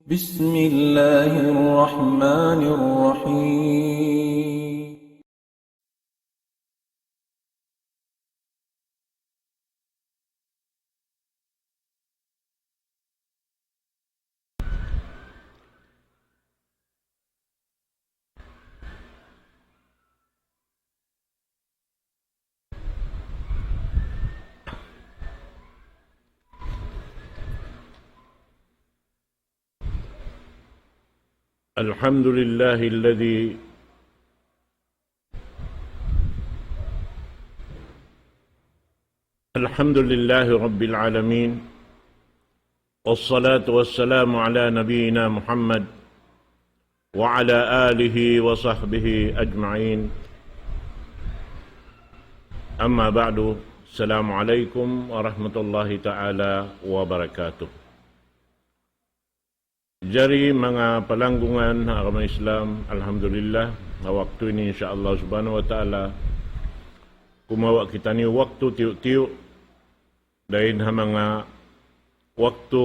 بسم الله الرحمن الرحيم. الحمد لله الذي رب العالمين، والصلاة والسلام على نبينا محمد وعلى آله وصحبه أجمعين. أما بعد، السلام عليكم ورحمة الله تعالى وبركاته. Jari mga palanggungan agama Islam, alhamdulillah, na waktu ini insyaAllah subhanahu wa ta'ala kumawa kita ni waktu tiyo-tiyo dahil ha mga waktu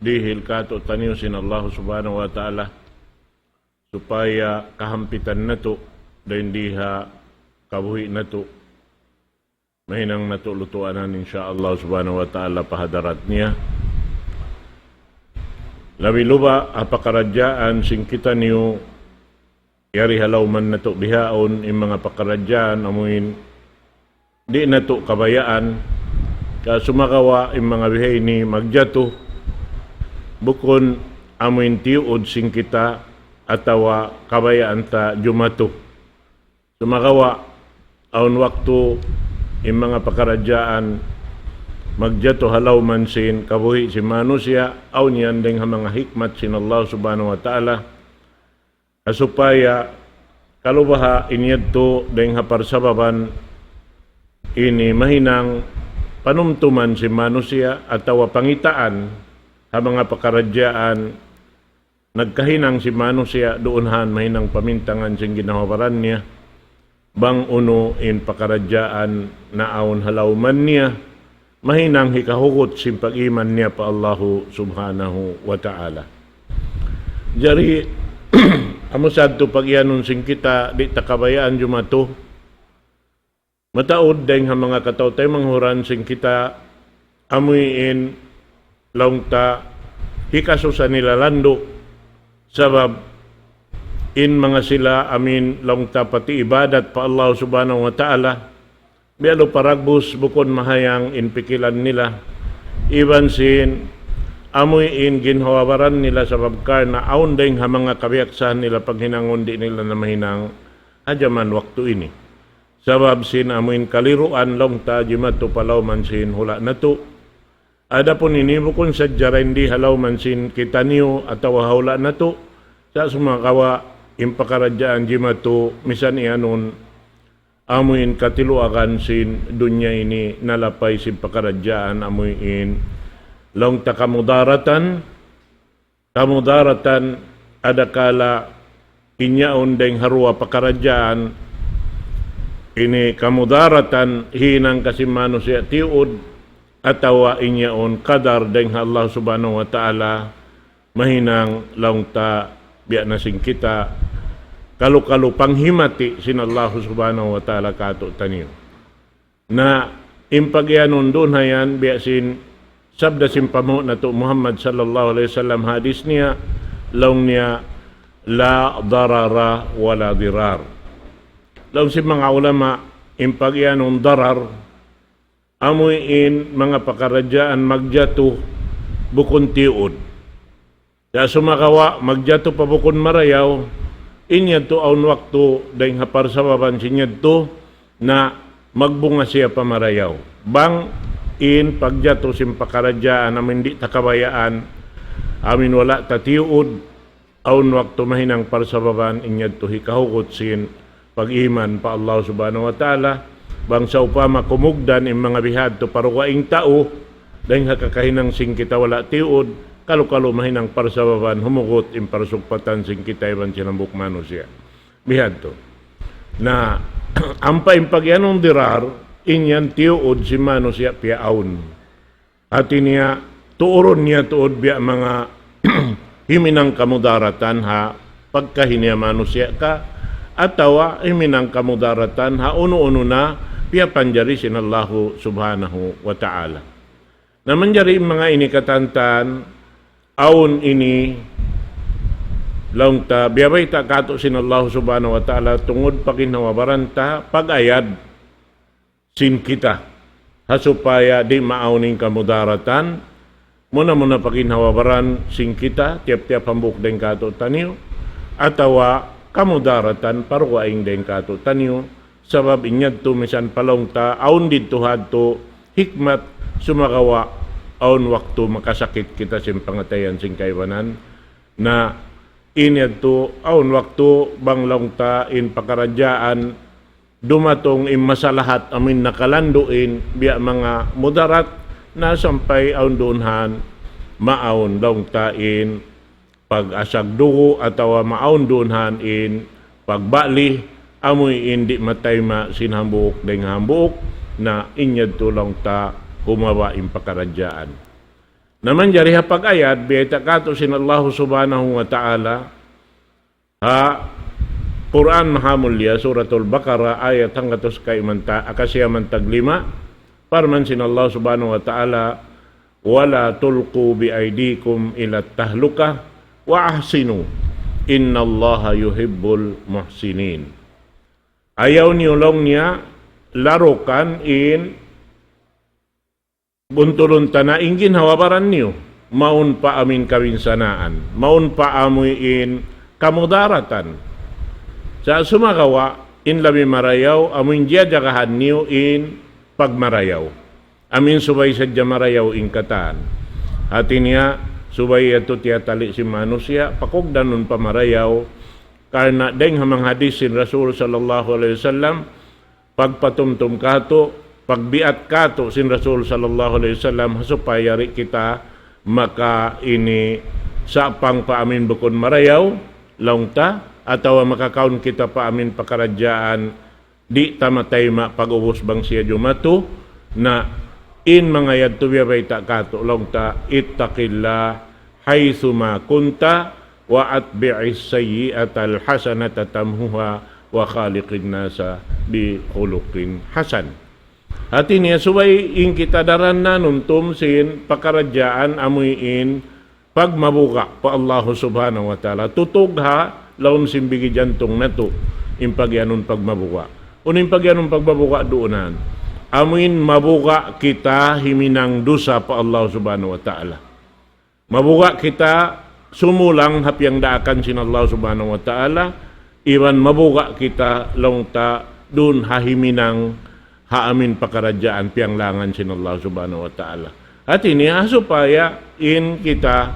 dihil kato taniyo sin Allah subhanahu wa ta'ala supaya kahampitan na to dahil diha kabuhi na to mahinang natulutuanan insyaAllah subhanahu wa ta'ala pahadarat niya. Labi luba apakaradyaan sing kita niyo yari halaw man nato bihaon yung mga pakaradyaan amuin di nato kabayaan ka sumakawa yung mga bihay ni magjato bukon amuin tiud sing kita atawa kabayaan ta jumato sumakawa aun waktu yung mga pakaradyaan magjato halaw man sin kabuhi si manusia aw niyan ding mga hikmat sin Allah subhanahu wa ta'ala asupaya kalubaha inyadto ding haparsababan ini mahinang panumtuman si manusia atawa pangitaan ha mga pakaradyaan nagkahinang si manusia doonhan mahinang pamintangan sing ginawaran niya bang uno in pakaradyaan na aon halaw man niya mahinang hikahugot sin pag-iman niya pa Allahu subhanahu wa ta'ala. Jari, amusad to pag-ianon sing kita, di takabayaan jumato. Mataod dahil nga mga kataw tayo manghuran sing kita, amuyin laong ta, hikasusa nila lando, sabab in mga sila amin laong ta pati ibadat pa Allah subhanahu wa ta'ala, bialo paragbus bukon mahayang inpikilan nila iban sin amoy in ginhawabaran nila sa babkar na aun ding ha mga kabiyaksahan nila pag hinangon di nila na mahinang hadyaman waktu ini sabab sin amoy kaliruan long ta jimato palaw man sin hula na to ada pun ini bukon sadya hindi halaw man sin kita niyo atawa hula na to sa sumakawa impakaradyaan jimato misan ianon amuin katiluakan sin dunya ini nalapay sin pakaradyaan amuin long ta kamudaratan adakala inyaon deng harua pakaradyaan ini kamudaratan hinang kasi manusia tiud atawa inyaon kadar deng Allah subhanahu wa ta'ala mahinang long ta biya na sing kita kalu-kalu panghimati sin Allah subhanahu wa ta'ala kato taniyo. Na impagyanon doon hayan biyasin sabda simpamo na to Muhammad sallallahu alaihi wasallam hadis niya laong niya la darara wala dirar. Laong si mga ulama impagyanon darar amuin mga pakaradyaan magjato bukon tiud. Kaya sumakawa magjato pa bukon marayaw inya to aun waktu dahil hapar sa baban sinya to na magbunga siya pamarayaw. Bang in pagjato sim pakaradyaan amin di takabayaan amin wala tatiud aun waktu mahinang par sa baban inya to hikahugot sin pag-iman pa Allah subhanahu wa ta'ala bang sa upama kumugdan in mga bihad to paruwaing tao dahil hakakahinang sing kita wala tiud kalu-kalu mahinang parsababan humugot in parsugpatan sing kita iban sinambuk manusia. Bihad to. Na ampa impagyanong dirar inyan tiuod si manusia piaon. At niya tuuron niya tuod biya mga himinang kamudaratan ha pagkahinia manusia ka atawa himinang kamudaratan ha uno-uno na piya panjari sinallahu subhanahu wa ta'ala. Naman jari mga ini katantan aun ini laung ta biyabay ta kato sinallahu subhanahu wa ta'ala tungod pakinawabaran ta pag-ayad sin kita hasupaya di maauning kamudaratan muna pakinawabaran sin kita tiap-tiap hambuk den kato taniyo atawa kamudaratan parwaing den kato taniyo sabab inyad to misan palong ta aun dito hadto hikmat sumagawa aun waktu makasakit kita sin pangatayan sin kaiwanan na inyad to aun waktu banglong ta in pakarajaan dumatong masalahat amin nakalanduin biya mga mudarat na sampay aun dunhan maaun dong tain pag-asag dugo atawa maaun dunhan in pagbali amoy indi matayma sinhambuk deng hambuk na inyad tulong ta humawa in pakarajaan. Naman jari hapag-ayat biya kato sinallahu subhanahu wa ta'ala ha Quran Mahamulya, Suratul Baqarah, ayat hanggatos kay manta, akasya mantag 5, parman sinallahu subhanahu wa ta'ala, wala tulqu bi aydikum ila tahluka, wa ahsinu, innallaha yuhibbul muhsinin. Ayaw niyulong niya, larukan in, buntulun na ingin hawabaran niyo, maun pa amin kawinsanaan, maun pa amoy in kamudaratan, sa sumagawa, in labi marayaw, amin diya jagahan niyo in pagmarayaw. Amin subay sadya marayaw in kataan. Hati niya, subay ito tiyatali si manusia, pakugdan nun pamarayaw, karena deng hamang hadis sin Rasul sallallahu alaihi wasallam, pagpatumtum kato, pagbiat kato sin Rasul sallallahu alaihi wasallam, supaya kita maka ini sa pang paamin bukod marayaw, laungta, atawa makakaon kita pa amin pakarajaan di tamatay pag-ubos bang siya jumatu na in mga yadto biyabay ta kato long ta ittaqillah haythuma kunta wa atbi'is sayyi'atal hasanata tamhuha wa khaliqin nasa bi khuluqin hasan. Hati niya subay in kita daran na nuntum sin pakarajaan amuin pagmabuka pa Allah subhanahu wa ta'ala tutug ha laun simbigi jantong nato impagyanon pagmabuka. Unin pagyanon pagmabuka doonan. Amin mabuka kita himinang dusa pa Allah subhanahu wa ta'ala. Mabuka kita sumulang hapyang daakan sin Allah subhanahu wa ta'ala. Iwan mabuka kita laung ta dun hahiminang haamin pakarajaan piyang langan sin Allah subhanahu wa ta'ala. At ini supaya in kita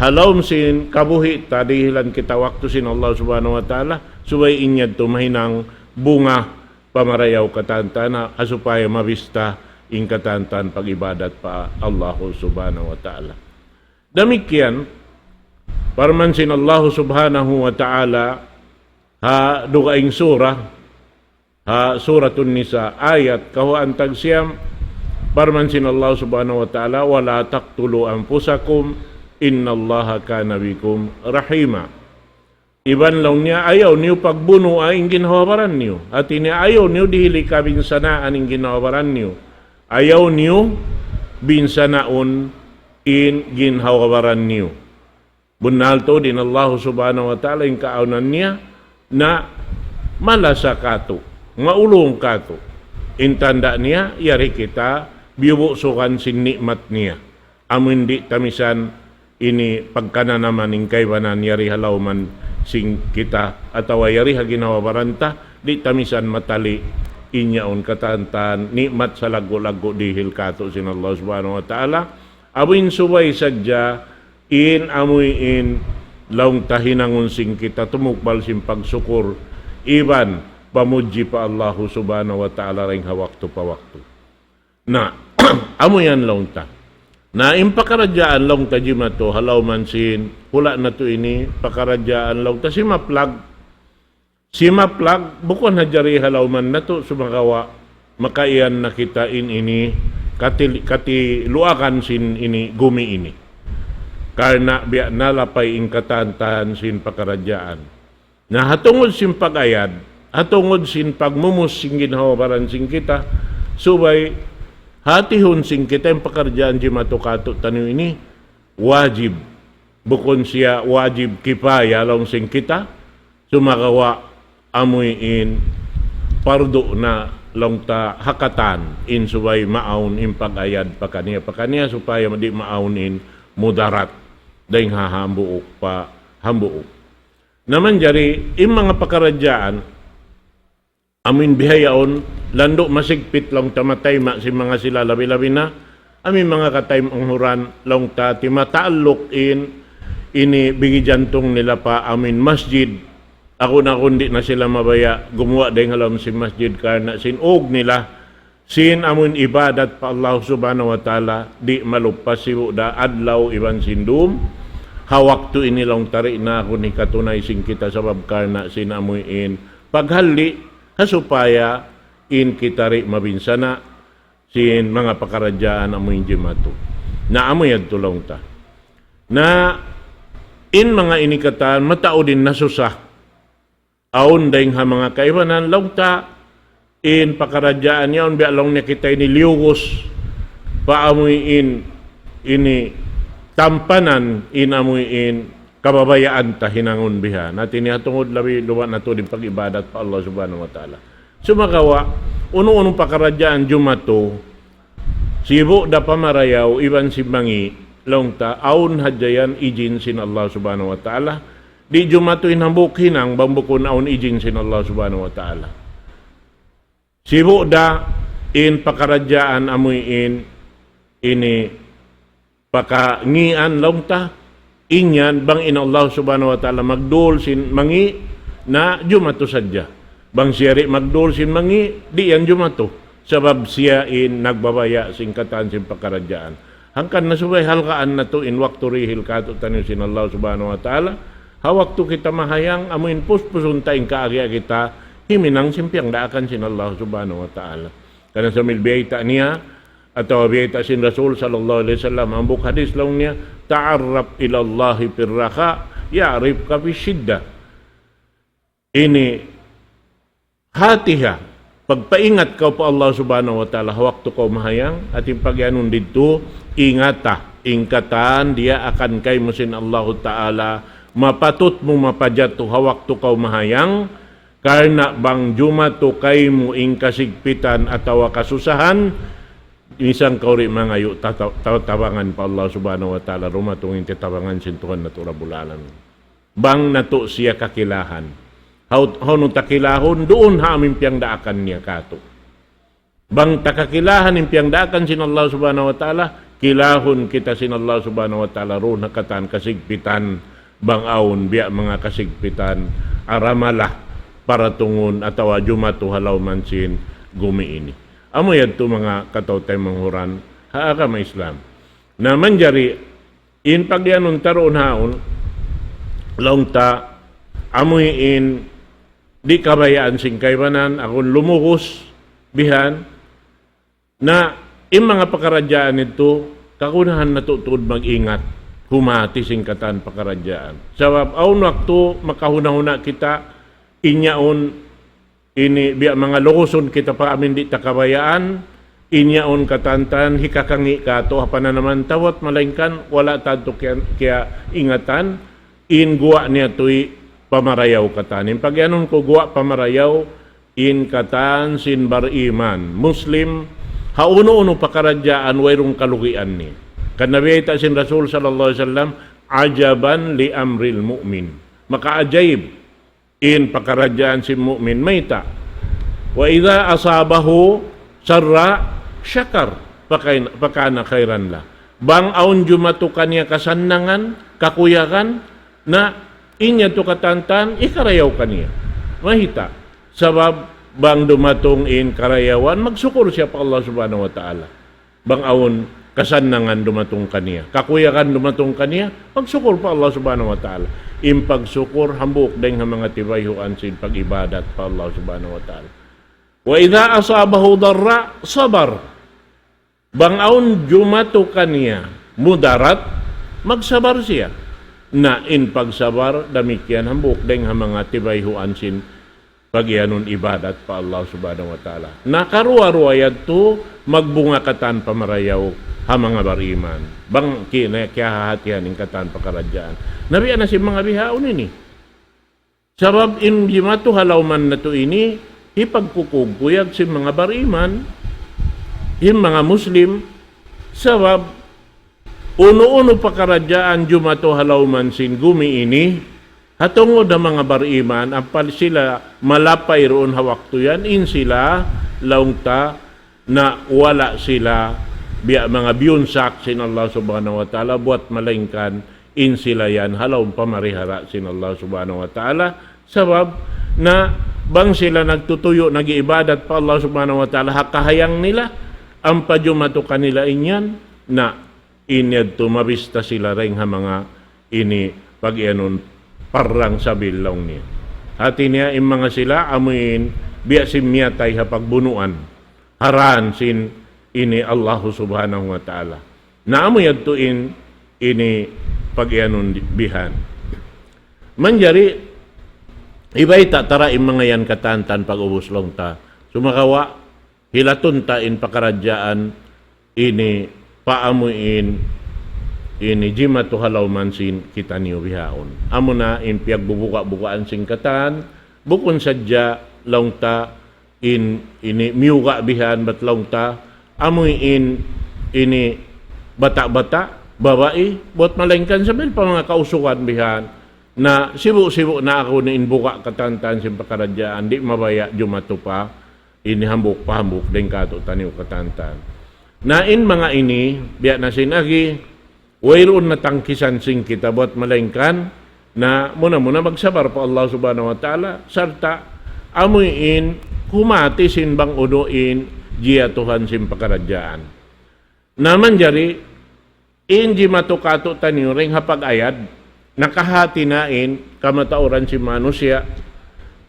halom sin kabuhi tadihilan kita waktu sin Allah subhanahu wa ta'ala subay inyad tumahinang bunga pamarayaw katantana asupaya mabista in katantan pag-ibadat pa Allah subhanahu wa ta'ala. Demikian parman sin Allah subhanahu wa ta'ala ha dugaing surah ha suratun nisa ayat kahuan tagsiyam parman sin Allah subhanahu wa ta'ala wala taqtulu anfusakum innallaha kana bikum rahima. Iban lang niya ayaw niyo pagbuno ay ginawabaran niyo. At ini ayaw niyo dihili ka binsanaan ang ginawabaran niyo. Ayaw niyo binsanaon in ginawabaran niyo. Bunalto din Allah subhanahu wa ta'ala yung kaaunan niya na malasa kato, maulong kato. Intanda niya, yari kita biubusukan sin nikmat niya. Amin di tamisan ini pagkana naman ng kaiwanan yari halawman sing kita atawa yari haginawabaranta di tamisan matali inyaon katantan nikmat sa lago-lago dihil kato sin Allah subhanahu wa ta'ala awin subay sadya in amoy in laung tahinangon sing kita tumukbal sin pagsukur iban pamuji pa Allah subhanahu wa ta'ala ring hawakto pa wakto na amoyan laung ta na impakaradjaan long tajima to halaw man sin hula na to ini pakaradjaan long ta si maplag bukon hajari halaw man na to sumagawa makaian na kita in ini kati luakan sin ini gumi ini karna biya nalapay ingkatantahan sin pakaradyaan. Na hatungod sin pagayad, hatungod sin pagmumus sin ginhawaran sin kita, subay hatihon sin kita yung pakaradyaan di matukato tanong ini, wajib. Bukon siya wajib kipaya long sin kita, sumakawa amuyin pardo na long ta hakatan in subay maun in pagayad pakaniya supaya di maunin mudarat dahing hahambuok pa hambuok. Naman jari in mga pakaradyaan amin bihayaon lando masigpit long tamatay ma si mga sila labi-labi na amin mga kataym ang huran long ta timataalok ini bigi jantong nila pa amin masjid. Ako na kundi na sila mabaya gumawa dahil halam si masjid karna sinog nila sin amun ibadat pa Allah subhanahu wa ta'ala di malupas si da adlaw iban sindum hawak to inilong tari na ako ni katunay sing kita sabab karna sin amuin paghali hasupaya in kitari mabinsana sin mga pakaradyaan amuin jimato na amuyad tulong ta na in mga inikatan matao din nasusah aon dahing ha mga kaibanan lawta in pakaradyaan yaon bialong niya kita ini liugos paamuin ini tampanan inamuin kababayaan ta hinangon biha natin nihatungod labi luwa na to din pag-ibadat pa Allah subhanahu wa ta'ala sumakawa unong pakaradyaan jumato sibo da pamarayaw iban simbangi longta aun hadjayan ijin sin Allah subhanahu wa ta'ala di jumato inhambuk hinang bambukon aun ijin sin Allah subhanahu wa ta'ala sibo da in pakaradyaan amuin ini pakangian longta inyan bang in Allah subhanahu wa ta'ala magdul sin mangi na jumato sadya bang siyari magdul sin mangi di yan jumato sabab siya in nagbabaya singkatan sin pakaradyaan hangkan nasubay halkaan na to in waktu rihil kato tanin sin Allah subhanahu wa ta'ala hawak to kita mahayang amuin puspusunta in kaagya kita himinang simpyang daakan sin Allah subhanahu wa ta'ala karena sa milbiyayta niya atau biyayta sin Rasul sallallahu alaihi wasallam ang buk hadis lang niya ta'arraf ilallahi pirraka ya'rif ka fi syidda ini hatiha pagpaingat ka pa Allah subhanahu wa ta'ala hawak to ka mahayang at yung pagyanun dito ingata ingkatan dia akan kay musin Allah ta'ala mapatut mo mapajato hawak to ka mahayang karna bang jumato kay mo ing kasigpitan atawa kasusahan isang kauri mga yu tawangan pa Allah subhanahu wa ta'ala rumatungin tatawangan sintuhan na turabulalan bang nato siya kakilahan how nung takilahon doon ha amin piyang daakan niya kato bang takakilahan in piyang daakan sin Allah subhanahu wa ta'ala kilahon kita sin Allah subhanahu wa ta'ala ro nakatan kasigpitan bang aun biya mga kasigpitan aramalah para tungon atawa jumato halaw man sin gumiini amo yan to mga katawtay manghuran haaka ma Islam na manjari in pagyanon taroon haon longta amoy in di kabayaan sing kaybanan akong lumukos bihan na in mga pakaradyaan ito kakunahan natutuod mag-ingat humati singkatan pakaradyaan sabab aun waktu makahuna-huna kita inyaon ini biya mga lukuson kita pa amin di takabayaan inyaon katantan hikakangi kato hapa na naman tawat malingkan wala tanto kaya ingatan in guwa niya to'y pamarayaw katanin pag yanon ko guwa pamarayaw in katan sin bariman Muslim hauno-uno pakaradyaan wayrong kalugian ni kanabiyita sin Rasul sallallahu alaihi wasallam ajaban li amril mu'min makaajayib in pakaradyaan si mu'min mayta wa idha asabahu sarra syakar pakana khairan la bang aun jumatukan niya kasannangan kakuyakan na inya to katantan ikarayaw kaniya mahita sabab bang dumatong in karayawan magsukor siya pa Allah subhanahu wa ta'ala bang aun kasannangan dumatong kaniya kakuyakan dumatong kaniya magsukor pa Allah subhanahu wa ta'ala in pagsukur hambuk dahil mga tibayhuan sin pag-ibadat pa Allah subhanahu wa ta'ala wa idha asabahu darra sabar bang aun jumato kaniya mudarat magsabar siya. Na in pagsabar, damikyan hambuk deng ha mga tibayhuan sin pagyanon ibadat pa Allah subhanahu wa ta'ala. Nakaruwa-ruwayad to, magbunga katan pamarayaw ha mga bariman. Bang kinakahatihan in katan pakaradyaan. Nabiyan na si mga bihaon ini. Sabab in jimatu halawman na to ini, ipagkukugkuyag si mga bariman, yung mga Muslim, sabab uno-uno pakaradyaan jumato halawman sin gumi ini, hatungod ang mga bariman, apal sila malapay roon hawak yan, in sila laungta na wala sila mga biyunsak sin Allah subhanahu wa ta'ala, buat malingkan, in sila yan halawang pamarihara sin Allah subhanahu wa ta'ala, sabab na bang sila nagtutuyo, nag-iibadat pa Allah subhanahu wa ta'ala, hakahayang nila, ang pajumato kanila inyan, na inyad tumabista sila rin ha mga ini pag-ianon parang sa bilaw niya. Hati niya yung mga sila amuin biya simyatay ha pagbunuan haran sin ini Allah subhanahu wa ta'ala. Naamuyad to ini pag-ianon bihan. Manjari ibay tara yung mga yan katantan pag-ubos long ta. Sumakawa hilaton ta in pakaradyaan ini paamuin ini jima to halawman sin kita niyo bihaon. Amo na in piyagbubuka-bukaan sing katan, bukon sadya longta ini miuga bihan bat longta, amuin ini bata-bata, babae, bot malengkan sabil pa mga kausukan bihan, na sibu-sibu na ako ni inbuka katantan sin pakaradyaan, di mabaya jumato pa, ini hambuk deng kato taniw katantan. Na in mga ini, biya na sinagi, wayroon na tangkisan sing kita buat malengkan, na muna-muna magsabar pa Allah subhanahu wa ta'ala, sarta amuin, kumati sin bang unuin, jiya Tuhan sin pakaradyaan. Naman jari, inji matukato tanyo ring hapag-ayad, nakahati nain, kamatauran si manusia,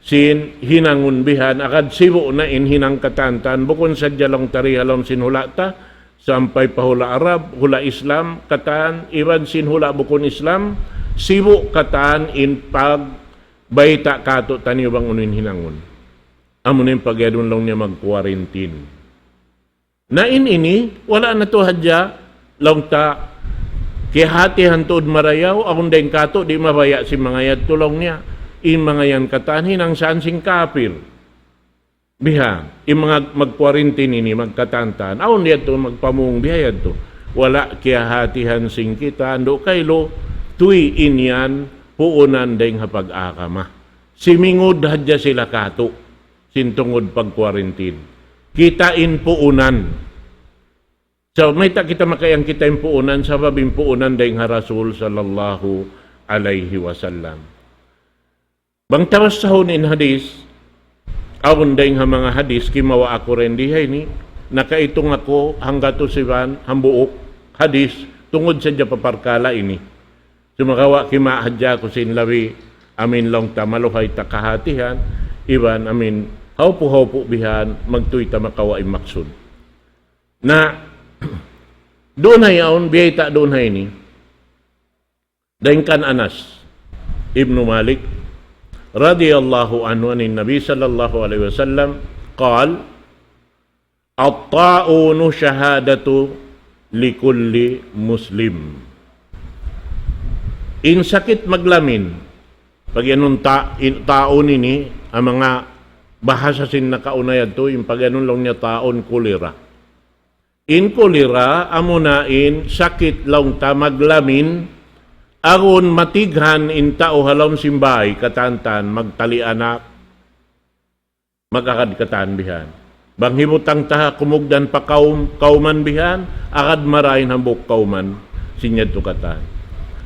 sin hinangunbihan akad sibo na in hinang katantan bukon sa jalong tarihalom sin hulata sampai pa hula Arab, hula Islam katan, iban sin hula bukon Islam sibo katan in pag baita kato taniyo bang unin hinangun amunin pagyadun lang niya mag-quarantine na ini wala na to hadya lang ta kihati hantod marayaw akong deng kato di mabaya si mga yad tulong niya in mga yan katanhin ang saan sing kapir. Biha, in mga mag-quarantine ini, magkatantan, aon yan to, magpamung bihayad to. Wala kaya hatihan sing kita, ando kaylo, tuy inyan, puunan deng hapag-akama. Simingod hadya sila kato, sintungod pag-quarantine. Kitain puunan. So, may kita makayang kitain puunan, sababing puunan deng harasul sallallahu alaihi wasallam. Bang tawas sahon in hadis, awon dahing ha mga hadis, kimawa ako rin dihay ni, nakaitong ako hangga to siban, hambuok, hadis, tungod sa dya paparkala ini. Sumakawa kimahadya ko sinlawi, amin lang ta maluhay ta kahatihan, iban amin, haupo bihan, magtuy ta makawa imaksud. Na, doon hay awon, biyay ta doon hay ni, dahing kan Anas, Ibnu Malik, radiyallahu anhu anin Nabi sallallahu alaihi wasallam qal at-ta'unu syahadatu likulli muslim. In sakit maglamin pag yanun taon ini ang mga bahasa sin nakaunayad to yung pag yanun lang niya taon kulira. In kulira amunain sakit lang ta maglamin aron matighan in tao halom simbay katantan magtali anak magakadkatan bihan bang hibutang taha kumugdan pa kauman bihan akad marahin hambok kauman sinyad tukatan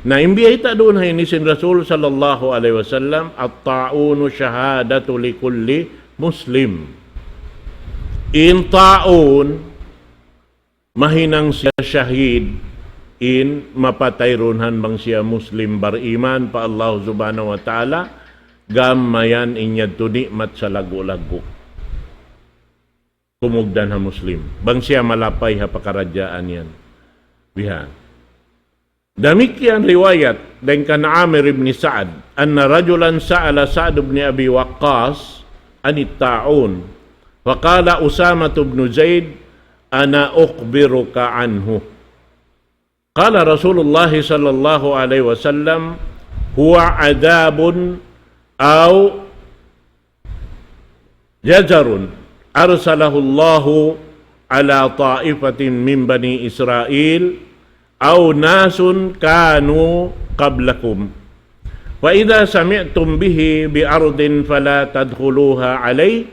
na imbiyay ta doon hay ni sin Rasul sallallahu alaihi wasallam at-ta'unu syahadatu likulli muslim in taon mahinang siya syahid in mapatay runhan bang siya Muslim bariman pa Allah subhanahu wa ta'ala gamayan inyad to nikmat sa lago-lago kumugdan ha Muslim bang siya malapay ha pakaradyaan yan biha Demikian riwayat dan kan Amir ibn Sa'ad anna rajulan sa'ala Sa'd ibn Abi Waqqas anit ta'un wa qala Usamah ibn Zaid ana ukhbiruka anhu qala Rasulullah sallallahu alaihi wasallam huwa adabun aw jajarun arsalahu Allahu ala ta'ifatin min bani Israel أو ناس كانوا قبلكم وإذا سمعتم به بأرض فلا تدخلوها عليه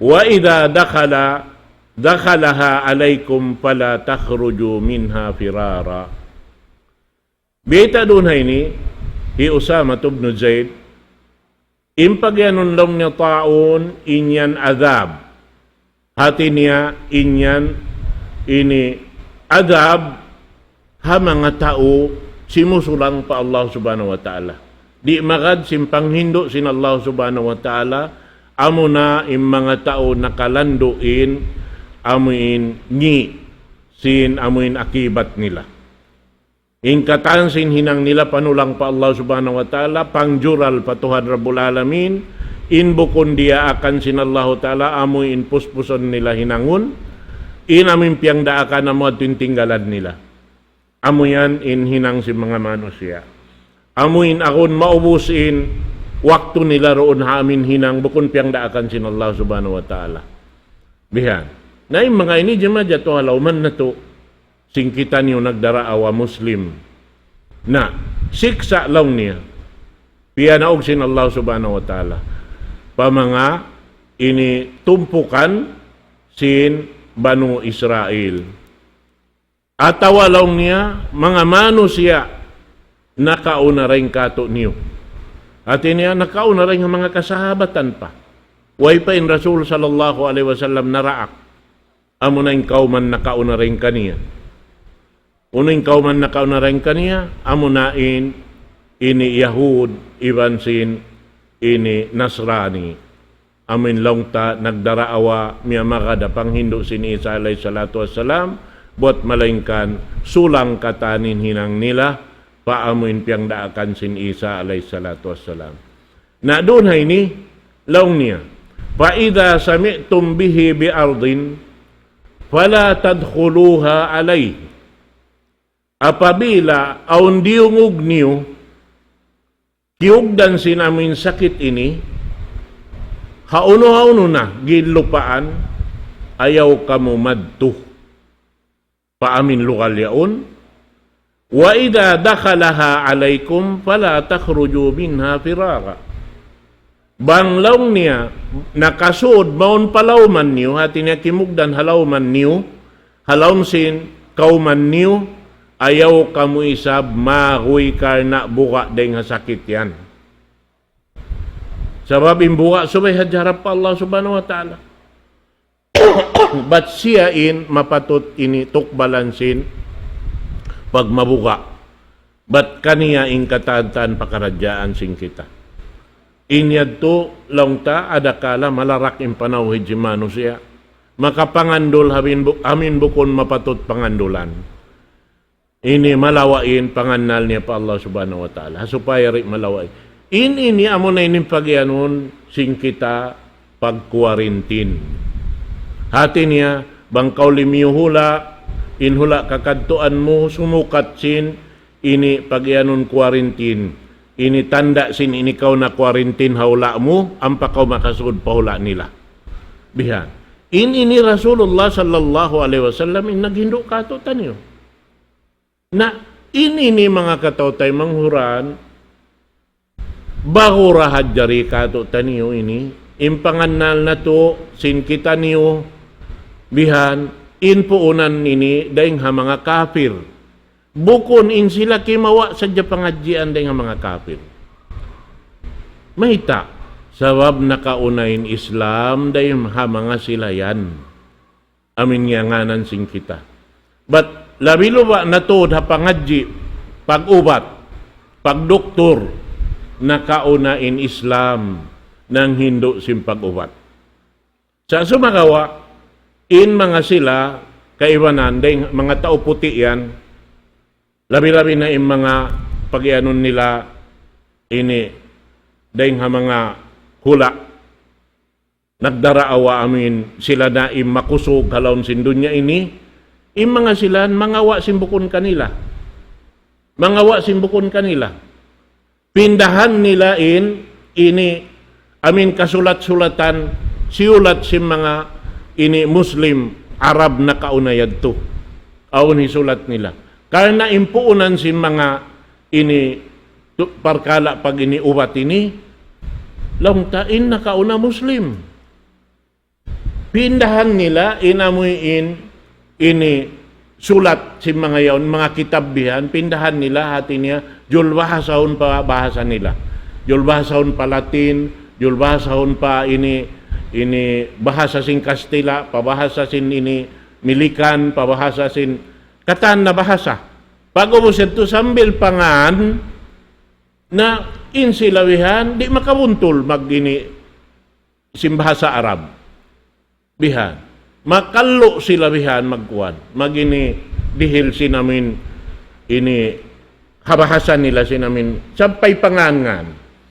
وإذا دخلها عليكم فلا تخرجوا منها فرارا. Bita dunay ni Usama ibn Zaid impagyanon lang niya taon inyan adab hati niya inyan ini adab ha mga tao simusulang pa Allah subhanahu wa ta'ala. Di magad simpang hindo sin Allah subhanahu wa ta'ala amo na im mga tao nakalanduin amuin ngi sin amuin akibat nila. Ingkatan sin hinang nila panulang pa Allah subhanahu wa ta'ala pangjural patuhan Rabbul Alamin inbukon dia akan sin Allah ta'ala amuin puspuson nila hinangun inamin piyang daakan na mga tintinggalan nila. Amuyan in hinang si mga manusia. Amuin akon maubusin waktu nila roon hamin hinang bukon piyang daakan sin Allah subhanahu wa ta'ala. Bihan. Na yung mga ini jema jato halauman na to singkitan yung nagdaraawa Muslim. Na siksa lang niya. Piyanaog sin Allah subhanahu wa ta'ala. Pamanga ini tumpukan sin Banu Israel. Atawalaw niya, mga manusia, nakauna rin kato niyo. At niya, nakauna rin ang mga kasahabatan pa. Way pa in Rasul sallallahu alaihi wasallam naraak. Amo na yung kauman nakauna rin kaniya. Unang kauman nakauna rin kaniya, amo na ini Yahud, iban sin ini Nasrani. Amin lang ta, nagdaraawa, miya makada pang Hindu sin Isa alayhi salatu wassalam, buat malingkan sulang katanin hinang nila paamuin piyang daakan sin Isa alayhi salatu wassalam. Na doon hay ni laong niya fa idha sami'tum bihi bi ardin fala tadkhuluha alay. Apabila aun diungog niyo kiugdan sin amin sakit ini hauno na gilupaan ayaw kamo madto paamin lugal yaon wa idha dakhalaha alaykum fala takhruju minha firara. Banglaw niya nakasud maun palawman niyo hati niya kimugdan halawman niyo halawm sin kauman niyo ayaw kamu isab mahuy karna buka deng sakit yan. Sabab imbuka subay hajarap pa Allah subhanahu wa ta'ala. But siya in mapatot ini tukbalansin pag mabuka. But kaniya in katatan pakaradyaan sing kita. Inyad to lang ta adakala malarak in panawid si manusia. Makapangandol amin bukon mapatot pangandolan. Ini malawain panganal niya pa Allah subhanahu wa ta'ala. Supaya rin malawain. Ini amo na ining pagyanon sing kita pagkuarintin. Hati niya, bangkaw limiyo hula, inhula kakadtuan mo, sumukat sin, ini pagyanon quarantine. Ini tanda sin inikaw na quarantine haula mo, ang pakaw makasugod pahula nila. Bihan. Ini Rasulullah sallallahu alaihi wasallam in naghindo kato tanyo. Na ini mga katautay manghuran, bahurahad jari kato tanyo ini, impanganal na to, sin kita niyo, bihan, inpuunan ini dahing ha mga kafir. Bukon in sila kimawa sa pangadjian dahing ha mga kafir. Mahita, sabab nakaunain Islam dahing ha mga sila yan. Amin nga nganan sing kita. But labilo ba natod ha pangadji, pag-ubat, pagdoktor, nakaunain Islam ng Hindu sim pag-ubat. Sa sumagawa, in mga sila, kaiwanan, dahil mga tao puti yan, Labi-labi na yung mga pag-ianon nila ini dahil nga mga hula nagdaraawa amin sila na makusog halawon sindunya ini mga sila mangawa simbukon kanila pindahan nila ini amin kasulat-sulatan siulat si mga ini Muslim Arab na kaunayad to aun hisulat nila karena impuunan si mga ini parkala pag ini ubat ini longtain na kauna Muslim pindahan nila inamuin ini sulat si mga yaon mga kitabbihan pindahan nila hati niya julbahasahon pa bahasa nila julbahasahon pa Latin julbahasahon pa ini bahasa sin Kastila pabahasa sin ini Milikan pabahasa sin katan na bahasa pag umusin to sambil pangan na insilawihan di makabuntol mag ini simbahasa Arab bihan makallo sila bihan magkuan magini dihil sinamin ini kabahasan nila sinamin sampay pangangan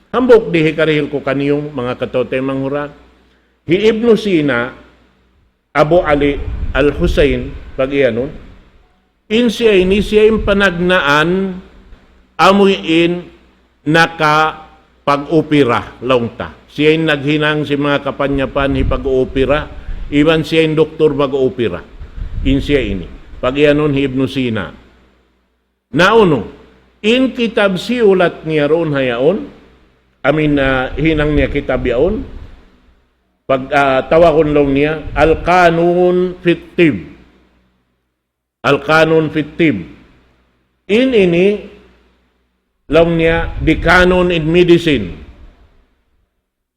hambok dihi karihil ko kaniyong mga katote manghuran hi Ibnu Sina Abu Ali Al-Husayn pag iyanon siya yung panagnaan amuin naka pag-upira laungta siya yung naghinang si mga kapanyapan hi pag-upira iban siya yung doktor mag-upira siya ini pag iyanon hi Ibnu Sina nauno in kitab siulat niya roon hayaon amin hinang niya kitab yaon pag tawakon lang niya Al-Qanun fit Tib Al-Qanun fit Tib ini lang niya the Canon in Medicine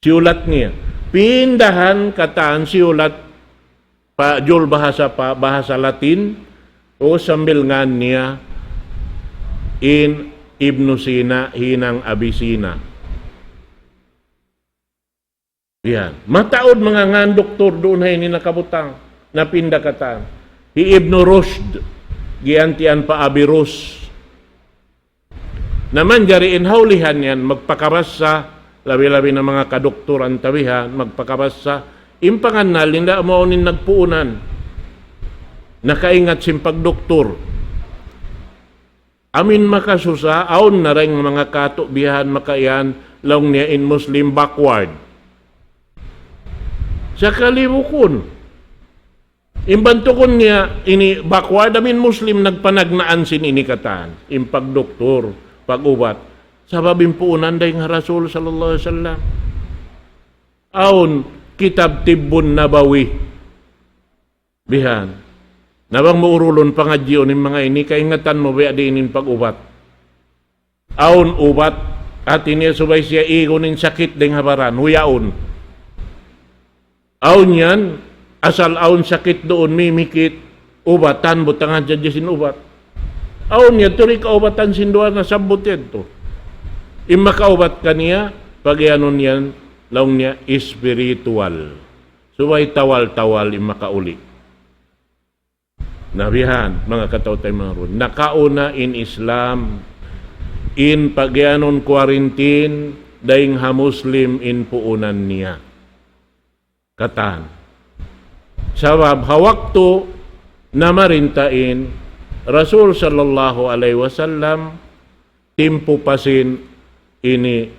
siulat niya pindahan kataan siulat pa jul bahasa Latin o sambilngan niya in Ibnu Sina hinang Abisina yan mataod mga ngan doktor doon hay ni nakabutang napinda kataan hi Ibnu Rushd giantian pa Abirus naman jariin haulihan yan magpakabasa labi-labi ng mga kadoktoran tabihan magpakabasa impangan na linda maunin nagpuunan nakaingat simpag doktor amin makasusa aon na rin mga kato bihan makayan laong niya in Muslim backward sa kalibukon imbantukon niya ini backward amin Muslim nagpanagnaan sin ini kataan impag doktor pag-ubat sababing puunan day nga Rasul sallallahu alaihi wasallam aon kitab Tibbun Nabawi bihan nabang maurulon pangadyo ng mga ini kaingatan mo ba diinin pag-ubat aon ubat at ini subay siya igunin sakit ding habaran huyaon aon yan asal aon sakit doon mimikit ubatan butangan dyan sin ubat aon niya turi kaubatan sinduan na sabot yan to imakaubat kaniya pagyanon yan laong niya spiritual subay tawal-tawal imakauli nabihan mga katautay mga ron nakauna in Islam in pagyanon quarantine daing ha Muslim in puunan niya katan sabab hawakto na marintain Rasul sallallahu alaihi wasallam timpo pasin ini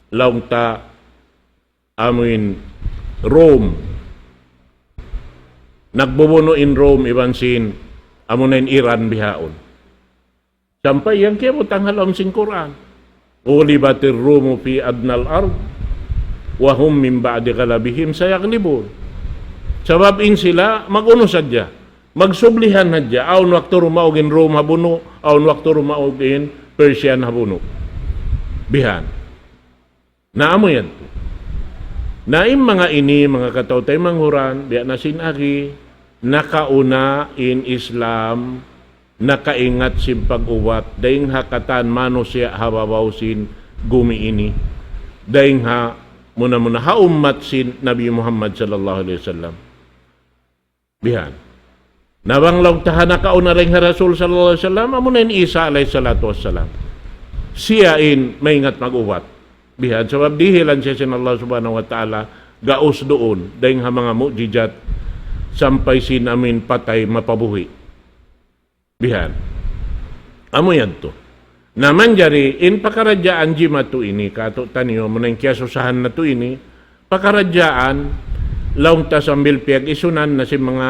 laungta amin Rome nagbubuno in Rome iban sin amunin Iran bihaon sampai yang kaya mo tanghalam sin Quran ulibatir Rumu fi adnal ard wa hum min ba'di galabihim sayaglibun sabab in sila maguno sadya magsublihan hadya aun waktu rumaugin Rome habuno aun waktu rumaugin Persian habuno bihan naamo yan naim mga ini mga katautay manghuran biya na sinagi nakauna in Islam nakaingat sin pag-uwat daing hakatan mano siya hababaw sin gumi ini daing ha muna ha ummat sin Nabi Muhammad sallallahu alaihi wasallam bihan Nabanglaw tahan na kauna rin nga Rasul sallallahu alaihi wasallam, amo na Isa alayhi salatu wassalam. Siya in maingat mag-uwat. Bihan, sabab dihilan siya sin Allah subhanahu wa ta'ala, gaos doon, dahil nga mga mukjizat, sampay sin amin patay mapabuhi. Bihan. Amo yan to. Naman jari, in pakaradyaan jima to ini, kato taniyo, muna yung kiyasusahan na to ini, pakaradyaan, laong ta sambil piyag isunan na si mga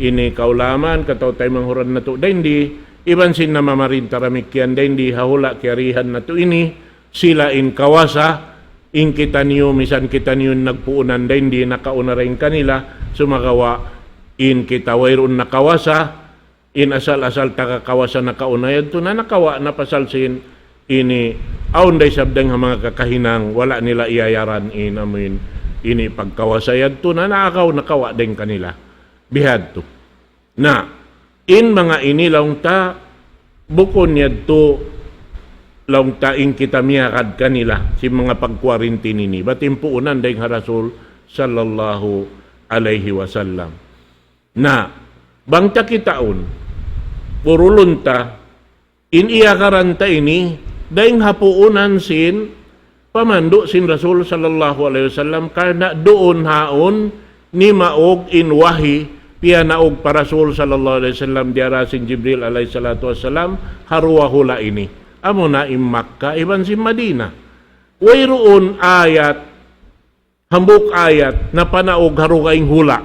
ini kaulaman, kataw tayo manghuran na to, dahil hindi, iban sin na mamarin taramikyan, dahil hindi hahula kiarihan na to ini, sila in kawasa, in kita niyo, misan kita niyo nagpuunan, dahil hindi nakauna rin kanila, sumagawa, in kita wayroon na kawasa, in asal-asal takakawasa na kaunayan to na nakawa na pasalsin ini aon day sabdang mga kakahinang wala nila iyayaran in amin ini pagkawasayan to na naakaw nakawa din kanila bihad to na in mga inilaw ta bukon yad to laong ta in kita miyakad kanila si mga pagkwarintin ini batim puunan day nga Rasul sallallahu alaihi wasallam na bangta kitaon purulunta in iyakaranta ini daing hapuunan sin pamando sin Rasul sallallahu alaihi wasallam karna doon haon ni maog in wahi piya naog para Rasul sallallahu alaihi wasallam diara sin Jibril alaihi salatu wasallam harwa hula ini amo na in Makkah iban sin Madina wayroon ayat hambuk ayat na panaog harugaing hula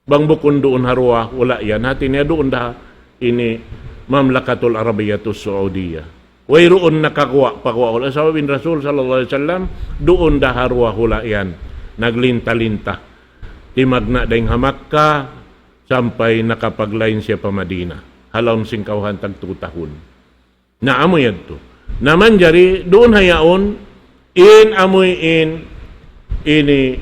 bang bukon doon harwa hula yan hatin niya doon dah ini Mamlakatul Arabiyatus Saudiyah. Wayroon nakakuha pakuha ulah sabi bin Rasul sallallahu alaihi wasallam doon daharwa hula yan naglinta-linta timagna daing Makka sampai nakapaglain siya pa Madina halom sing kauhan tag 2 tahun na amoy adto naman jari doon hayaon in amoy in ini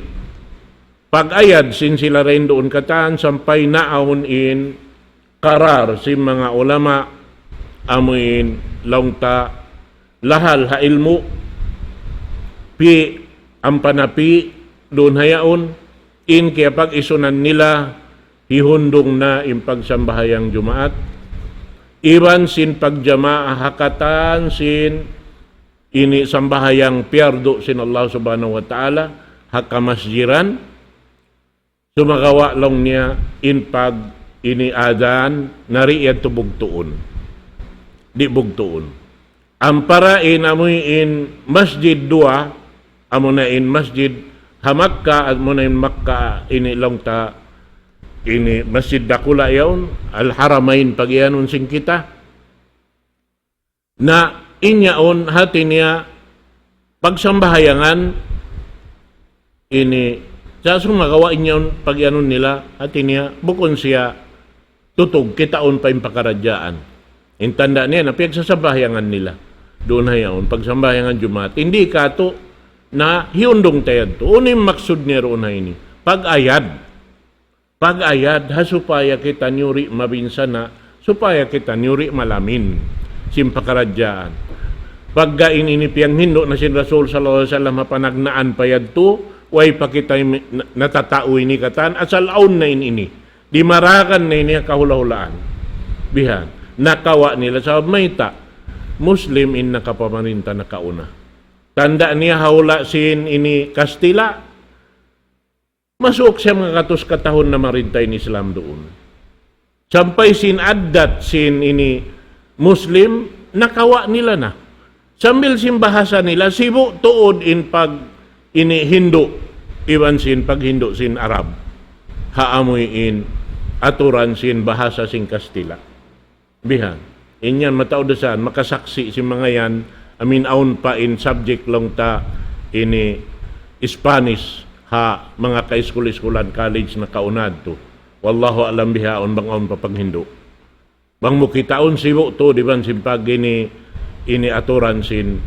pag-ayad sin sila rin doon kataan sampai naawon in karar si mga ulama amuin laungta lahal ha ilmu pi ang panapi doon hayaon in kaya pag isunan nila hihundong na in pagsambahayang Jumaat iban sin pagjamaa hakatan sin ini sambahayang piardo sin Allah subhanahu wa ta'ala hakamasjiran sumagawa lang niya in pag ini adan nariyan to bugtuon di bugtuon ang parain amoy in masjid dua amo na in masjid Hamakka at mo na in Makka ini lang ta ini masjid dakula yaon al haramain pagyanon sing kita na inyaon hati niya pagsambahayangan ini sa sumagawa inyaon pagyanon nila hati niya bukon siya tutog kitaon pa yung pakaradyaan. Intanda niya na pagsasambahayangan nila. Doon hayaon, pagsambahayangan Jumat. Hindi ka to na hiundong tayad to. Unim maksud niya roon na ini. Pag-ayad. Pag-ayad, ha supaya kita nyuri mabinsana, supaya kita nyuri malamin. Sim pakaradyaan. Paggain ini piyang hindo na sin Rasul sallallahu alaihi wasallam mapanagnaan payad to, way pa kita natatao ini katan, asal aun na ini. Di marakan na ini kahula-hulaan. Bihan. Nakawa nila sa mayta. Muslim in nakapamarinta na kauna. Tanda niya haula sin ini Kastila. Masuk siya mga katos katahon na marintay ni Islam doon. Sampay sin addat sin ini Muslim, nakawa nila na. Sambil sin bahasa nila, sibo tuod in pag ini Hindu. Iwan sin pag Hindu sin Arab. Haamoy in aturan sin bahasa sin Kastila. Bihan. Inyan mataudasan, makasaksi si mga yan, amin aun pa in subject lang ta ini Spanish ha mga ka-school-schoolan college na kaunad to. Wallahu alam bihaon bang aun pa pag Hindu. Bang mukitaon sibo to, di ba, sin pag ini aturan sin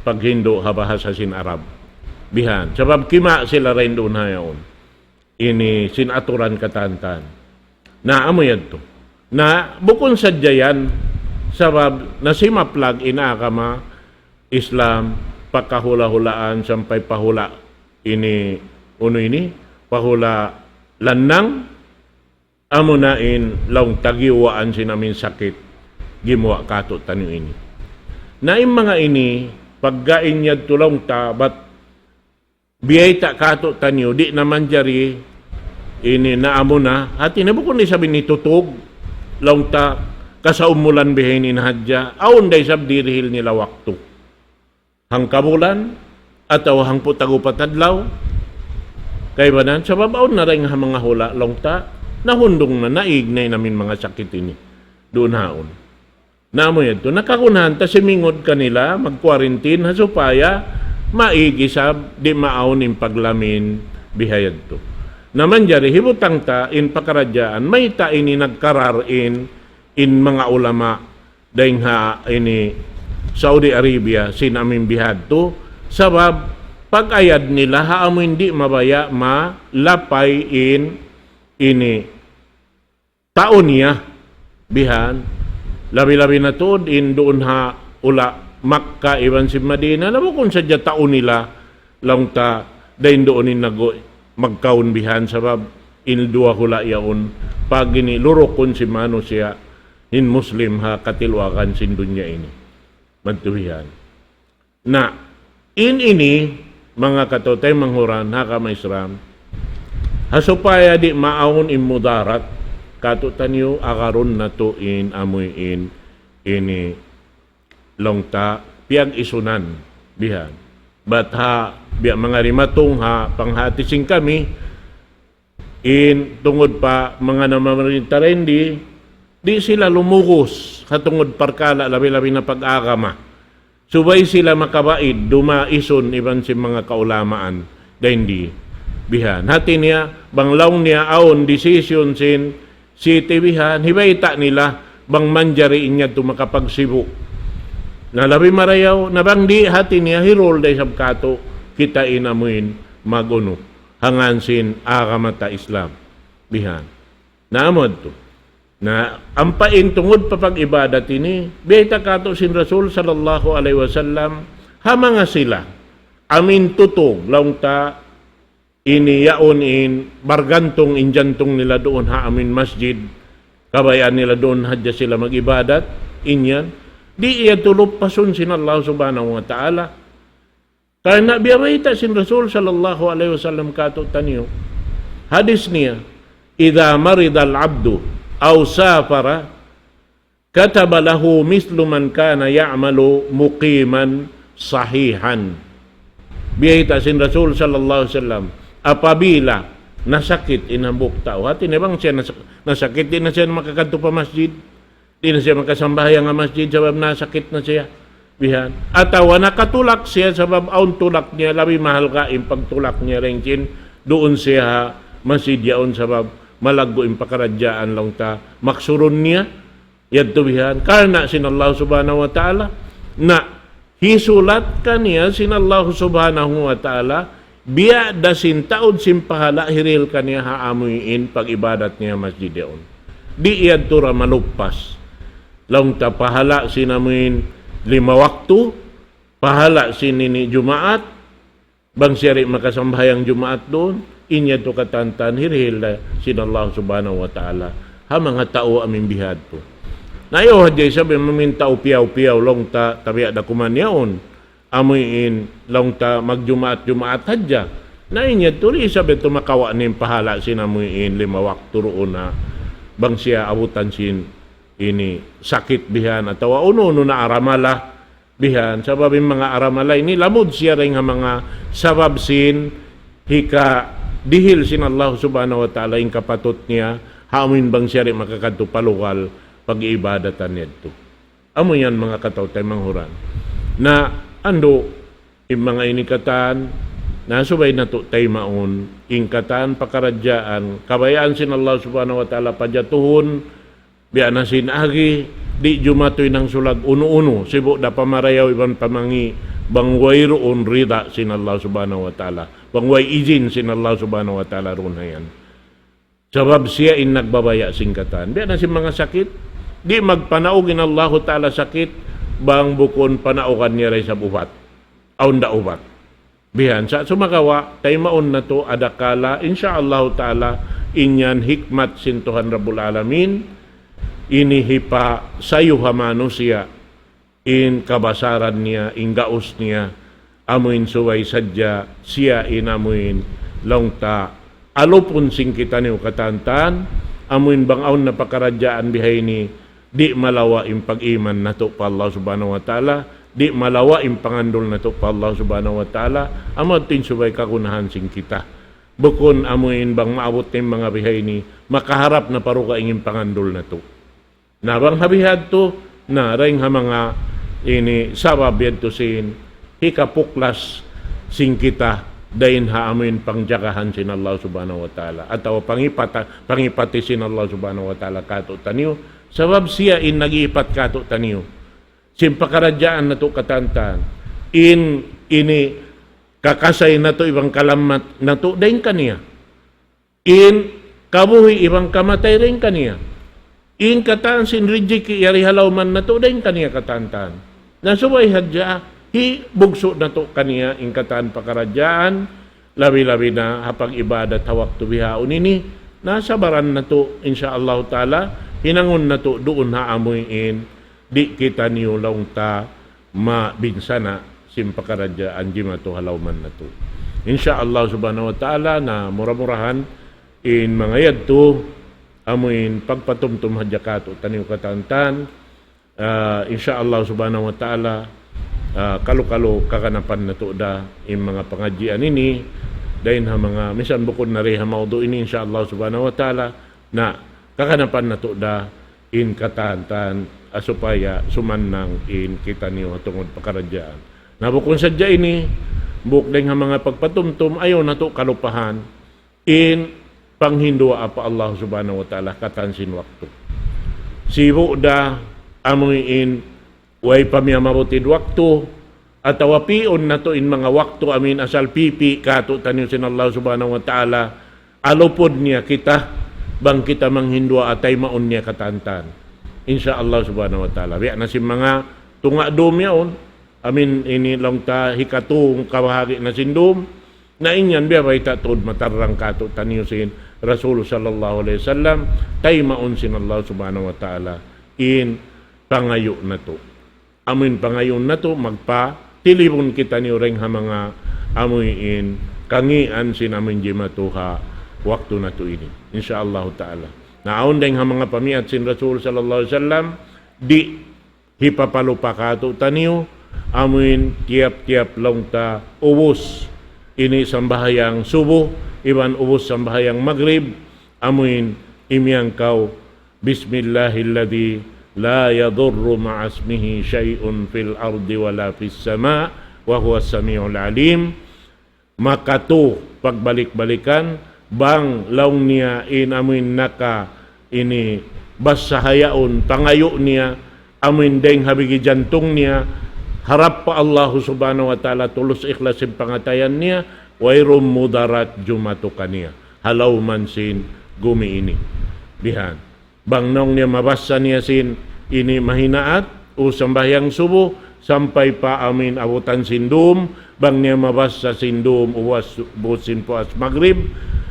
pag Hindu ha bahasa sin Arab. Bihan. Sabab kima sila rin doon hayaon. Ini sin aturan katantan. Na amo yan to. Na bukon sa jayan, sabab nasimaplag inakama Islam, pagkahula-hulaan sampay pahula ini, uno ini, pahula lanang, amo nain laong tagiwaan sinamin sakit gimuwa kato tanyo ini. Naim mga ini paggain niya tulong ta bat biyay ta kato tanyo di naman jari ini naamo na at inabukon ni sabi ni tutog laong ta kasaumulan bihin inahadya aon day sab dirihil nila wakto hang kabulan ataw hang putagupatadlaw kay banan sa babaw na rin nga mga hula laong ta nahundong na naignay namin mga sakit ini doon haon namo yadto nakakunahan ta simingod kanila mag-quarantine hasupaya maigisab di maaon in paglamin bihayad to naman jari hibutang ta in pakaradyaan may ta ini nagkarar in mga ulama dahil ha ini Saudi Arabia sinamin bihad to sabab pag-ayad nila haamo hindi mabaya malapay in ini taon niya bihan labi-labi na to in doon ha ula Makkah iban si Madina alam mo kung sadya taon nila lang ta dahil doon in magkaon bihan sabab in dua hula yaon pag ini lurokon si mano siya in Muslim ha katilwakan sin dunya ini magtuhihan na in ini mga katotay manghuran ha kamaisram hasupaya di maawon imudarat kato tanyo akaron na to in amoy in ini longta piag isunan bihan but ha biya mga rimatong ha panghatising kami in tungod pa mga namamarintarendi di sila lumugos katungod parkala labi-labi na pag-agama subay sila makabaid dumaison iban si mga kaulamaan hindi bihan hati niya banglaw niya aon decision sin city bihan hibayta nila bang manjari inya to makapagsibu na labi marayaw na bang di hati niya hirol day sabkato kita inamuin maguno hangansin akamata Islam bihan naamod to na ampain tungod pa pag-ibadat ini beta kato sin Rasul sallallahu alaihi wasallam hamanga sila amin tutong laung ta ini yaon in bargantong injantong nila doon ha amin masjid kabayan nila doon hadya sila mag-ibadat inyan di iya tulop pasun sin Allah subhanahu wa ta'ala karena biyawaita sin Rasul sallallahu alaihi wasallam kato tanyo hadis niya idha maridal abdu aw safara kataba lahu mislu man kana ya'malu muqiman sahihan biyawaita sin Rasul sallallahu alaihi wasallam apabila nasakit inambok tao hati nebang siya nasakit di na siya makakadto pa masjid di na siya makasambahyang nga masjid sabab nasakit na siya bihan atawa nakatulak siya sabab aun tulak niya labi mahal ka in pagtulak niya ringkin doon siya masjid yaon sabab malaggo in pakaradyaan lang ta maksurun niya yadto bihan karna sin Allah subhanahu wa ta'ala na hisulat kaniya sin Allah subhanahu wa ta'ala biya dasin taod simpahala hiril kaniya haamuin pag-ibadat niya masjid yaon di iyad tura maluppas lang ta pahala sinamin 5 waktu pahala sinini Jumaat bang siyari makasambayang Jumaat doon inya to katantan hirhil sin Allah subhanahu wa ta'ala ha mga tao amin bihad to nayo hadya sabi maminta piyaw-piyaw long ta tabi ada kuman yaon amuin long ta magjumaat hadya na inya to ri sabi to makawa nin pahala sinamuin 5 waktu roon na bang siya abutan sin ini sakit bihan atau uno na aramala bihan sabab mga aramala ini lamod siya rin nga mga sabab sin hika dihil sin Allah subhanahu wa ta'ala yung kapatot niya hamin bang siya rin makakadto palukal pag-iibadatan nito amo yan mga katawtay manghuran na ando yung mga inikatan nasubay na to tay maon ingkatan pakaradyaan kabayaan sin Allah subhanahu wa ta'ala pajatuhon biya na sinagi di jumatoy ng sulag uno-uno sibo da pamarayaw iban pamangi bangway roon rida sin Allah subhanahu wa ta'ala bangway izin sin Allah subhanahu wa ta'ala roon hayan sabab siya in nagbabaya singkatan biya na si mga sakit di magpanaugin Allah ta'ala sakit bang bukon panaukan niya rin sa bubat aun da ubat bihan sa sumakawa tay maon na to adakala insyaallah ta'ala inyan hikmat sin Tuhan Rabbul Alamin, inihipa sayo hamano siya, in kabasaran niya, in gaos niya, amuin suway sadya, siya inamuin longta, alupon sing kita niyo katantan, amuin bangaon na pakaradyaan bihay ni, di malawa im pag-iman na to pa Allah subhanahu wa ta'ala, di malawa im pangandol na to pa Allah subhanahu wa ta'ala, amad tin subay kakunahan sing kita. Bukon amuin bang maabot ng mga bihay ni, makaharap na paruka ingin pangandol na to. Nabang habihad to, na ring ha mga ini sabab yadto sin, hikapuklas sing kita, dahin ha amuin pangjagahan sin Allah subhanahu wa ta'ala, ataw pangipati sin Allah subhanahu wa ta'ala kato taniyo, sabab siya in nag-iipat kato taniyo. Simpakaradyaan na to katantan, ini kakasay na to ibang kalamat na to, dahin kaniya. In kabuhi ibang kamatay rin kaniya. In kataan sin rijiki yari halawman na to, dahin kaniya katantan. Nasubay hadya, bugso na to kaniya in kataan pakaradyaan, labi-labi na hapag ibadat hawak to bihaon ini, nasa baran na to, insyaallah ta'ala, hinangon na to, doon haamuin, di kita niyo laong ta mabinsana, simpakaradya anjima to halawman na to. Insyaallah subhanahu wa ta'ala na mura-murahan in mga yadto amuin pagpatumtum hadya kato taniw katantan. Insyaallah subhanahu wa ta'ala kalo-kalo kakanapan na to da in mga pangadyian ini dahin ha mga misan bukod na rin ha maudo ini insyaallah subhanahu wa ta'ala na kakanapan na to da in katantan asupaya sumannang in kita niyo tungod pakaradyaan. Nabukon sadya ini, bukdeng nga mga pagpatumtum, ayaw na to kalupahan, in panghindua apa Allah subhanahu wa ta'ala katansin waktu. Sibu da, amoy in, way pamiyamabutid waktu, at awapion na to in mga waktu, amin asal pipi, kato tanyo sin Allah subhanahu wa ta'ala, alupod niya kita, bang kita manghindua atay maon niya katantan. Insya Allah subhanahu wa ta'ala. Biya na si mga tunga dom yaon, amin ini lang ta hikatong kawahagi na sindom na inyan biya bay tatod matarang kato taniyusin Rasul sallallahu alaihi wasallam tay maun sin Allah subhanahu wa ta'ala in pangayo na to. Amin pangayon na to magpa tilibon kita niyo ring ha mga amoy in kangian sin amin jimatuha waktu na to ini insyaallah ta'ala. Naon ding ha mga pamiat sin Rasul sallallahu alaihi wasallam di hipapalupa kato taniyo amuin tiap-tiap longta ubos ini sambahayang subuh iban ubos sambahayang maghrib amuin imyang kau bismillahilladzi la yadurru ma'asmihi syai'un fil ardi wala fis sama wa huwas samiul alim maka to pagbalik-balikan bang laung niya in amuin naka ini basahayaon pangayo niya amuin deng habigi jantung niya harap pa Allah subhanahu wa ta'ala tulus ikhlas yung pangatayan niya wayrum mudarat jumatukan niya halaw man sin gumi ini bihan bang nong niya mabasa niya sin ini mahinaat o sambahyang subo sampai pa amin abutan sindum bang niya mabasa sindum uwas busin po as maghrib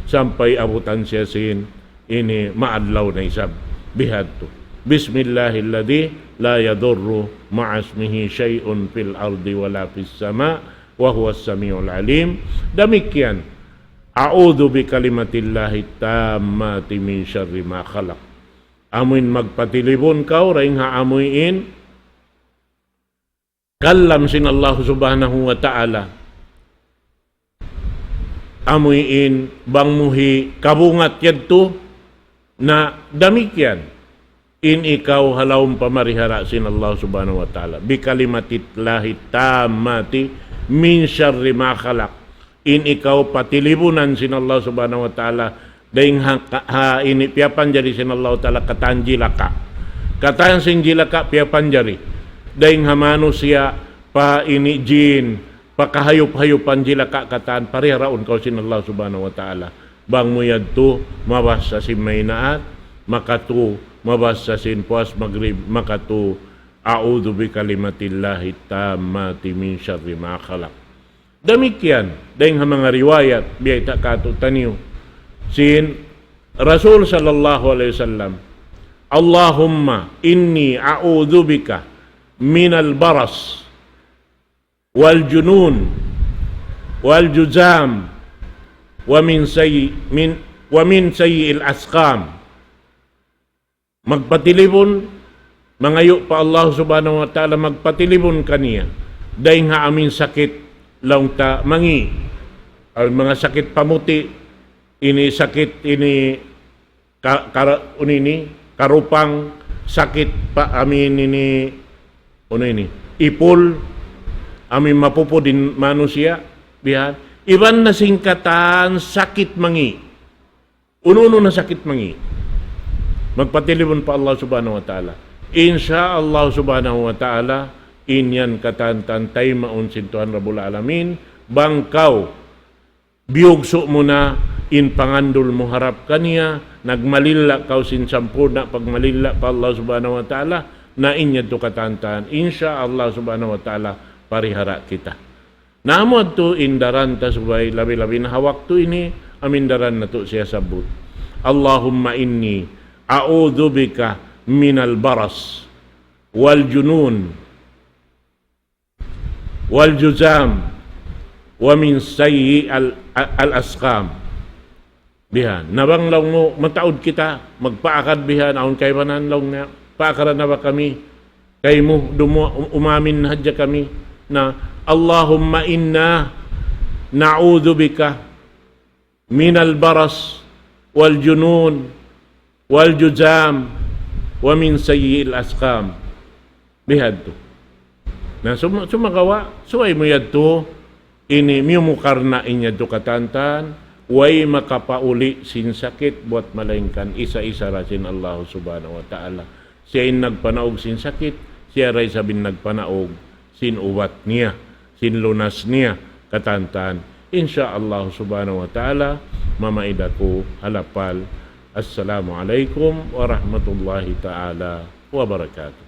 sampai abutan siya sin ini maadlaw na isab bihad to. Bismillahilladzi la yadurru ma'asmihi syai'un fil ardi wala fis sama wa huwas samiul alim. Demikian a'udzu bi kalimatillahi tammati min syarri ma khalaq. Amuin magpatilibon kau ring haamuin kalam sin Allah subhanahu wa ta'ala amuin bang muhi kabungat yadto na demikian in ikaw halawang pamarihara sin Allah subhanahu wa ta'ala bi kalimatitlahi tamati min syarri ma khalaq in ikaw patilibunan sin Allah subhanahu wa ta'ala daing ha ini piapan jari sin Allah ta'ala katanjilaka katan sin jilaka piapan jari daing ha manusia pa ini jin pakahayup-hayupan jilaka katan pariharaon kau sin Allah subhanahu wa ta'ala bang muyad tu mabasa sin maynaat makatu mabasa sin puas maghrib makatu a'udzu bi kalimatillahi tammati min syarri ma khalaq. Demikian dahing mga riwayat biya ta kato taniyo sin Rasul sallallahu alaihi wasallam, Allahumma inni a'udzu bika minal baras wal junun wal juzam wa min sayyi'il asqam. Magpatilibon, mangayo pa Allah subhanahu wa ta'ala, magpatilibon kaniya dahil nga amin sakit laung ta mangi, ang mga sakit pamuti, ini sakit ini karupang sakit pa amin ini ipol amin mapupudin manusia bihan iban na singkatan sakit mangi, uno na sakit mangi, magpatilibon pa Allah subhanahu wa ta'ala. Insya Allah subhanahu wa ta'ala, inyan katantantay maunsin Tuhan Rabbul Alamin, bangkaw, biyugso mo na, in pangandol mo harap kaniya, nagmalila kaw sin sampurna, pagmalila pa Allah subhanahu wa ta'ala, na inyan to katantan. Insya Allah subhanahu wa ta'ala, parihara kita. Naamod to indaran ta subay, labi-labi na hawak to ini, amindaran na to siya sabot. Allahumma inni, a'udhu bika minal baras, wal junun, wal juzam, wa min sayyi al-asqam. Bihan, nabang lang mo, mataod kita, magpaakad bihan, aon kay manan lang na, paakaran na ba kami, kay mo, umamin na hadya kami, na Allahumma inna na'udhu bika minal baras, wal junun, wal juzam, wa min sayyi'il asqam. Bihad to. Na sumagawa, suway mo yad to, ini miyumukar na inya to katantan, way makapauli sin sakit buat malaingkan, isa-isa rasin Allah subhanahu wa ta'ala. Siya in nagpanaog sin sakit, siya ray sabin nagpanaog sin uwat niya, sin lunas niya katantan. Insya Allah subhanahu wa ta'ala, mamaida ko halapal. Assalamualaikum warahmatullahi ta'ala wabarakatuh.